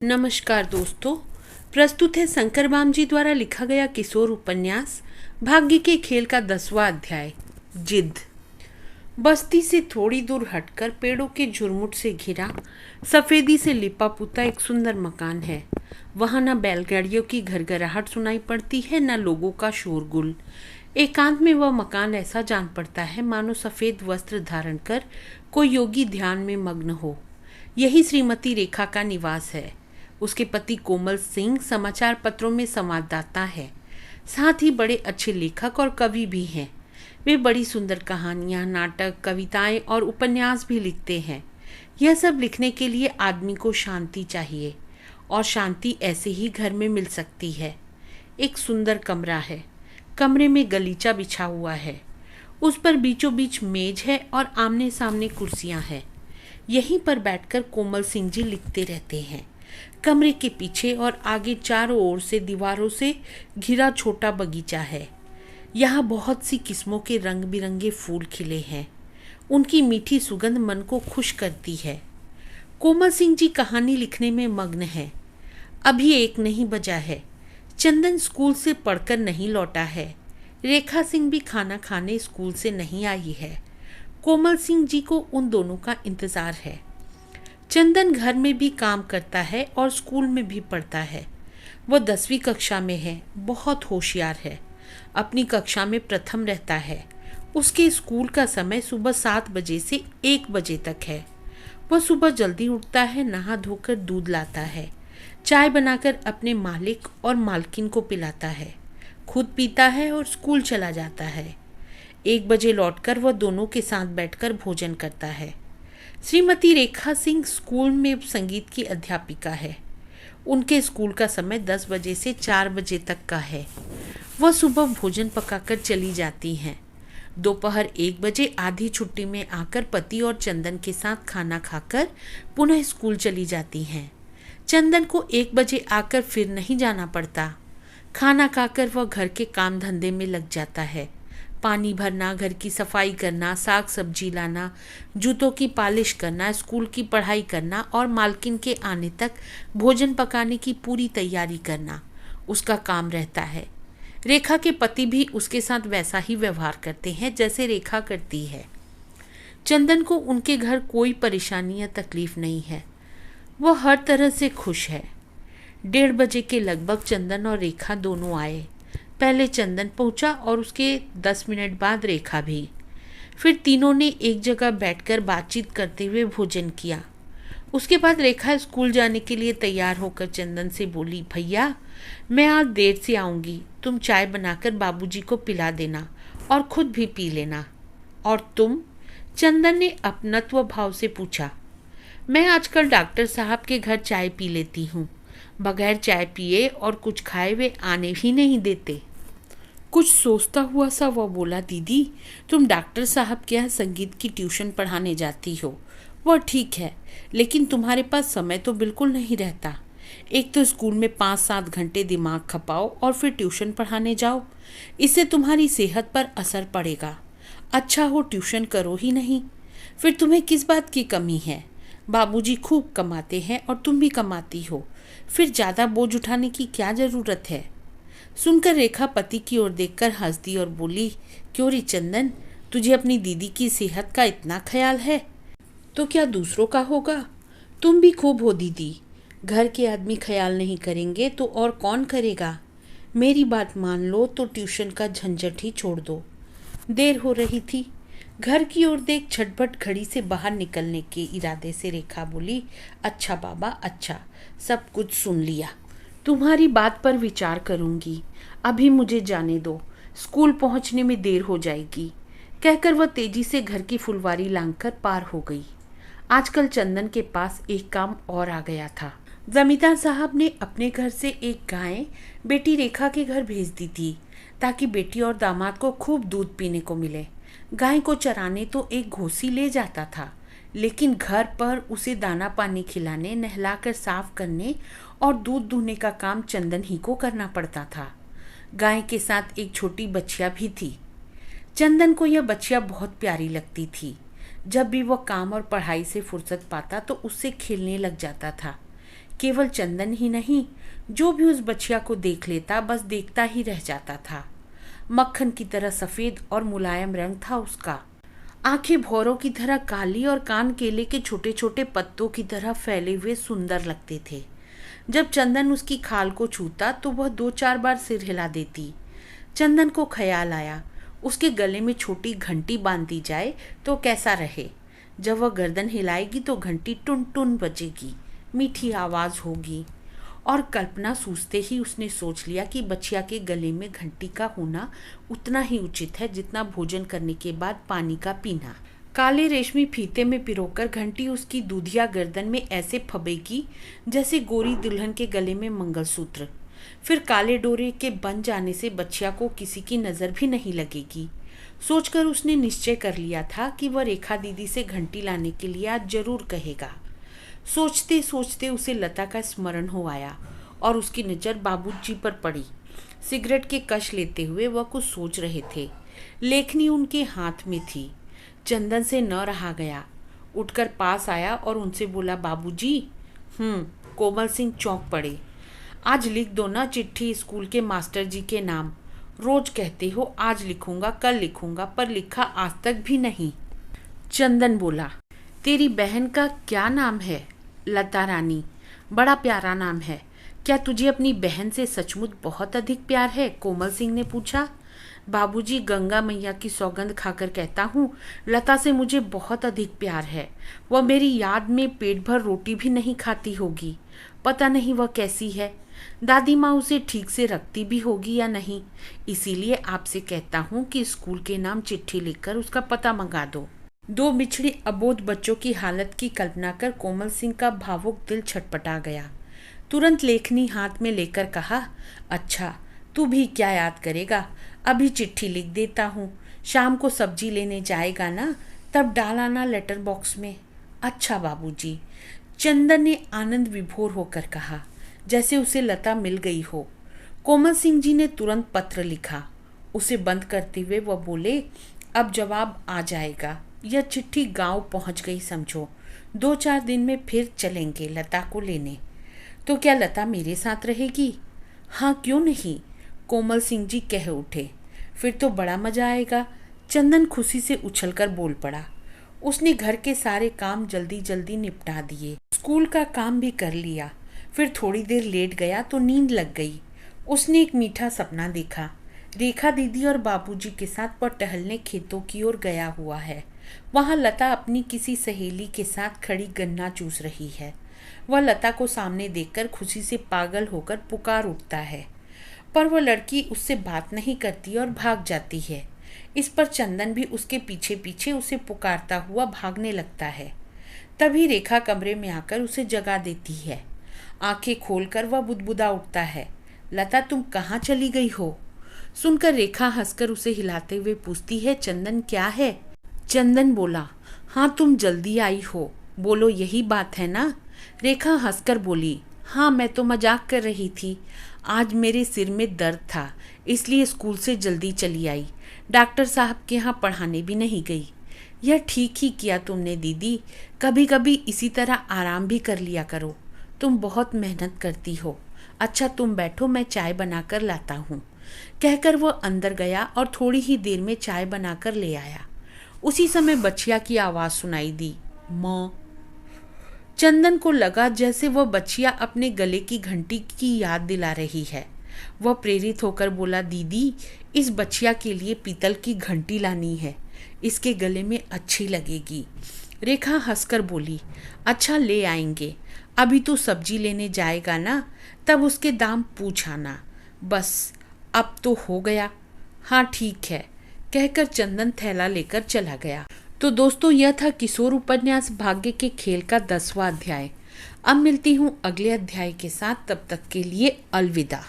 नमस्कार दोस्तों, प्रस्तुत है शंकर बाम जी द्वारा लिखा गया किशोर उपन्यास भाग्य के खेल का 10वां अध्याय जिद। बस्ती से थोड़ी दूर हटकर पेड़ों के झुरमुट से घिरा सफेदी से लिपा पुता एक सुंदर मकान है। वहाँ न बैलगाड़ियों की घरघराहट सुनाई पड़ती है, न लोगों का शोरगुल। एकांत में वह मकान ऐसा जान पड़ता है मानो सफेद वस्त्र धारण कर कोई योगी ध्यान में मग्न हो। यही श्रीमती रेखा का निवास है। उसके पति कोमल सिंह समाचार पत्रों में संवाददाता है, साथ ही बड़े अच्छे लेखक और कवि भी हैं। वे बड़ी सुंदर कहानियाँ, नाटक, कविताएं और उपन्यास भी लिखते हैं। यह सब लिखने के लिए आदमी को शांति चाहिए, और शांति ऐसे ही घर में मिल सकती है। एक सुंदर कमरा है। कमरे में गलीचा बिछा हुआ है। उस पर बीचों बीच मेज है और आमने सामने कुर्सियां हैं। यहीं पर बैठकर कोमल सिंह जी लिखते रहते हैं। कमरे के पीछे और आगे चारों ओर से दीवारों से घिरा छोटा बगीचा है। यहाँ बहुत सी किस्मों के रंग बिरंगे फूल खिले हैं। उनकी मीठी सुगंध मन को खुश करती है। कोमल सिंह जी कहानी लिखने में मग्न है। अभी 1 नहीं बजा है। चंदन स्कूल से पढ़कर नहीं लौटा है। रेखा सिंह भी खाना खाने स्कूल से नहीं आई है। कोमल सिंह जी को उन दोनों का इंतज़ार है। चंदन घर में भी काम करता है और स्कूल में भी पढ़ता है। वह 10वीं कक्षा में है, बहुत होशियार है। अपनी कक्षा में प्रथम रहता है। उसके स्कूल का समय सुबह 7 बजे से 1 बजे तक है। वह सुबह जल्दी उठता है, नहा धोकर दूध लाता है, चाय बनाकर अपने मालिक और मालकिन को पिलाता है, खुद पीता है और स्कूल चला जाता है। 1 बजे लौटकर वह दोनों के साथ बैठकर भोजन करता है। श्रीमती रेखा सिंह स्कूल में संगीत की अध्यापिका है। उनके स्कूल का समय 10 बजे से 4 बजे तक का है। वह सुबह भोजन पकाकर चली जाती हैं। दोपहर 1 बजे आधी छुट्टी में आकर पति और चंदन के साथ खाना खाकर पुनः स्कूल चली जाती हैं। चंदन को 1 बजे आकर फिर नहीं जाना पड़ता। खाना खाकर वह घर के काम धंधे में लग जाता है। पानी भरना, घर की सफाई करना, साग सब्जी लाना, जूतों की पालिश करना, स्कूल की पढ़ाई करना और मालकिन के आने तक भोजन पकाने की पूरी तैयारी करना उसका काम रहता है। रेखा के पति भी उसके साथ वैसा ही व्यवहार करते हैं जैसे रेखा करती है। चंदन को उनके घर कोई परेशानी या तकलीफ नहीं है। वह हर तरह से खुश है। 1:30 बजे के लगभग चंदन और रेखा दोनों आए। पहले चंदन पहुंचा और उसके 10 मिनट बाद रेखा भी। फिर तीनों ने एक जगह बैठकर बातचीत करते हुए भोजन किया। उसके बाद रेखा स्कूल जाने के लिए तैयार होकर चंदन से बोली, भैया मैं आज देर से आऊँगी, तुम चाय बनाकर बाबूजी को पिला देना और खुद भी पी लेना। और तुम? चंदन ने अपनत्व भाव से पूछा। मैं आजकल डॉक्टर साहब के घर चाय पी लेती हूँ। बगैर चाय पिए और कुछ खाए वे आने ही नहीं देते। कुछ सोचता हुआ सा वह बोला, दीदी तुम डॉक्टर साहब के यहाँ संगीत की ट्यूशन पढ़ाने जाती हो, वह ठीक है, लेकिन तुम्हारे पास समय तो बिल्कुल नहीं रहता। एक तो स्कूल में 5-7 घंटे दिमाग खपाओ और फिर ट्यूशन पढ़ाने जाओ। इससे तुम्हारी सेहत पर असर पड़ेगा। अच्छा हो ट्यूशन करो ही नहीं। फिर तुम्हें किस बात की कमी है? बाबूजी खूब कमाते हैं और तुम भी कमाती हो, फिर ज़्यादा बोझ उठाने की क्या ज़रूरत है? सुनकर रेखा पति की ओर देखकर हंस दी और बोली, क्यों रे चंदन, तुझे अपनी दीदी की सेहत का इतना ख्याल है तो क्या दूसरों का होगा? तुम भी खूब हो दीदी। घर के आदमी ख्याल नहीं करेंगे तो और कौन करेगा? मेरी बात मान लो तो ट्यूशन का झंझट ही छोड़ दो। देर हो रही थी। घर की ओर देख झटपट घड़ी से बाहर निकलने के इरादे से रेखा बोली, अच्छा बाबा अच्छा, सब कुछ सुन लिया। तुम्हारी बात पर विचार करूंगी। अभी मुझे जाने दो, स्कूल पहुंचने में देर हो जाएगी। कहकर वह तेजी से घर की फुलवारी लांघकर पार हो गई। आजकल चंदन के पास एक काम और आ गया था। जमींदार साहब ने अपने घर से एक गाय बेटी रेखा के घर भेज दी थी, ताकि बेटी और दामाद को खूब दूध पीने को मिले। गाय को चराने तो एक घोसी ले जाता था, लेकिन घर पर उसे दाना पानी खिलाने, नहलाकर साफ करने और दूध दूहने का काम चंदन ही को करना पड़ता था। गाय के साथ एक छोटी बच्चिया भी थी। चंदन को यह बच्चिया बहुत प्यारी लगती थी। जब भी वह काम और पढ़ाई से फुर्सत पाता तो उससे खेलने लग जाता था। केवल चंदन ही नहीं, जो भी उस बच्चिया को देख लेता बस देखता ही रह जाता था। मक्खन की तरह सफेद और मुलायम रंग था उसका। आंखें भौरों की तरह काली और कान केले के छोटे छोटे पत्तों की तरह फैले हुए सुंदर लगते थे। जब चंदन उसकी खाल को छूता तो वह 2-4 बार सिर हिला देती। चंदन को ख्याल आया, उसके गले में छोटी घंटी बांध दी जाए तो कैसा रहे। जब वह गर्दन हिलाएगी तो घंटी टुन टुन बजेगी, मीठी आवाज होगी। और कल्पना सूझते ही उसने सोच लिया कि बच्चिया के गले में घंटी का होना उतना ही उचित है जितना भोजन करने के बाद पानी का पीना। काले रेशमी फीते में पिरोकर घंटी उसकी दूधिया गर्दन में ऐसे फबेगी जैसे गोरी दुल्हन के गले में मंगलसूत्र। फिर काले डोरे के बन जाने से बच्चिया को किसी की नजर भी नहीं लगेगी। सोचकर उसने निश्चय कर लिया था कि वह रेखा दीदी से घंटी लाने के लिए आज जरूर कहेगा। सोचते सोचते उसे लता का स्मरण हो आया और उसकी नज़र बाबूजी पर पड़ी। सिगरेट के कश लेते हुए वह कुछ सोच रहे थे। लेखनी उनके हाथ में थी। चंदन से न रहा गया, उठकर पास आया और उनसे बोला, बाबूजी। कोमल सिंह चौंक पड़े। आज लिख दो ना चिट्ठी स्कूल के मास्टर जी के नाम। रोज कहते हो आज लिखूंगा कल लिखूंगा, पर लिखा आज तक भी नहीं। चंदन बोला, तेरी बहन का क्या नाम है? लता रानी। बड़ा प्यारा नाम है। क्या तुझे अपनी बहन से सचमुच बहुत अधिक प्यार है? कोमल सिंह ने पूछा। बाबूजी, गंगा मैया की सौगंध खाकर कहता हूँ, लता से मुझे बहुत अधिक प्यार है। वह मेरी याद में पेट भर रोटी भी नहीं खाती होगी। पता नहीं वह कैसी है। दादी माँ उसे ठीक से रखती भी होगी या नहीं। इसीलिए आपसे कहता हूँ कि स्कूल के नाम चिट्ठी लिखकर उसका पता मंगा दो। 2 बिछड़े अबोध बच्चों की हालत की कल्पना कर कोमल सिंह का भावुक दिल छटपटा गया। तुरंत लेखनी हाथ में लेकर कहा, अच्छा तू भी क्या याद करेगा, अभी चिट्ठी लिख देता हूँ। शाम को सब्जी लेने जाएगा ना, तब डाल आना लेटर बॉक्स में। अच्छा बाबूजी, चंदन ने आनंद विभोर होकर कहा, जैसे उसे लता मिल गई हो। कोमल सिंह जी ने तुरंत पत्र लिखा। उसे बंद करते हुए वह बोले, अब जवाब आ जाएगा। यह चिट्ठी गांव पहुंच गई समझो। 2-4 दिन में फिर चलेंगे लता को लेने। तो क्या लता मेरे साथ रहेगी? हाँ, क्यों नहीं, कोमल सिंह जी कह उठे। फिर तो बड़ा मजा आएगा। चंदन खुशी से उछलकर बोल पड़ा। उसने घर के सारे काम जल्दी जल्दी निपटा दिए, स्कूल का काम भी कर लिया। फिर थोड़ी देर लेट गया तो नींद लग गई। उसने एक मीठा सपना देखा। रेखा दीदी और बाबूजी के साथ वह टहलने खेतों की ओर गया हुआ है। वहाँ लता अपनी किसी सहेली के साथ खड़ी गन्ना चूस रही है। वह लता को सामने देखकर खुशी से पागल होकर पुकार उठता है, पर वह लड़की उससे बात नहीं करती और भाग जाती है। इस पर चंदन भी उसके पीछे पीछे उसे पुकारता हुआ भागने लगता है। तभी रेखा कमरे में आकर उसे जगा देती है। आंखें खोलकर वह बुदबुदा उठता है, लता तुम कहाँ चली गई हो? सुनकर रेखा हंसकर उसे हिलाते हुए पूछती है, चंदन क्या है? चंदन बोला, हाँ तुम जल्दी आई हो, बोलो यही बात है ना? रेखा हंसकर बोली, हाँ मैं तो मजाक कर रही थी। आज मेरे सिर में दर्द था, इसलिए स्कूल से जल्दी चली आई। डॉक्टर साहब के यहाँ पढ़ाने भी नहीं गई। यह ठीक ही किया तुमने दीदी, कभी कभी इसी तरह आराम भी कर लिया करो। तुम बहुत मेहनत करती हो। अच्छा तुम बैठो, मैं चाय बनाकर लाता हूँ। कहकर वह अंदर गया और थोड़ी ही देर में चाय बनाकर ले आया। उसी समय बच्चिया की आवाज़ सुनाई दी, माँ। चंदन को लगा जैसे वह बच्चिया अपने गले की घंटी की याद दिला रही है। वह प्रेरित होकर बोला, दीदी इस बच्चिया के लिए पीतल की घंटी लानी है, इसके गले में अच्छी लगेगी। रेखा हंसकर बोली, अच्छा ले आएंगे। अभी तू सब्जी लेने जाएगा ना, तब उसके दाम पूछ आना। बस अब तो हो गया। हाँ ठीक है, कहकर चंदन थैला लेकर चला गया। तो दोस्तों, यह था किशोर उपन्यास भाग्य के खेल का 10वां अध्याय। अब मिलती हूँ अगले अध्याय के साथ, तब तक के लिए अलविदा।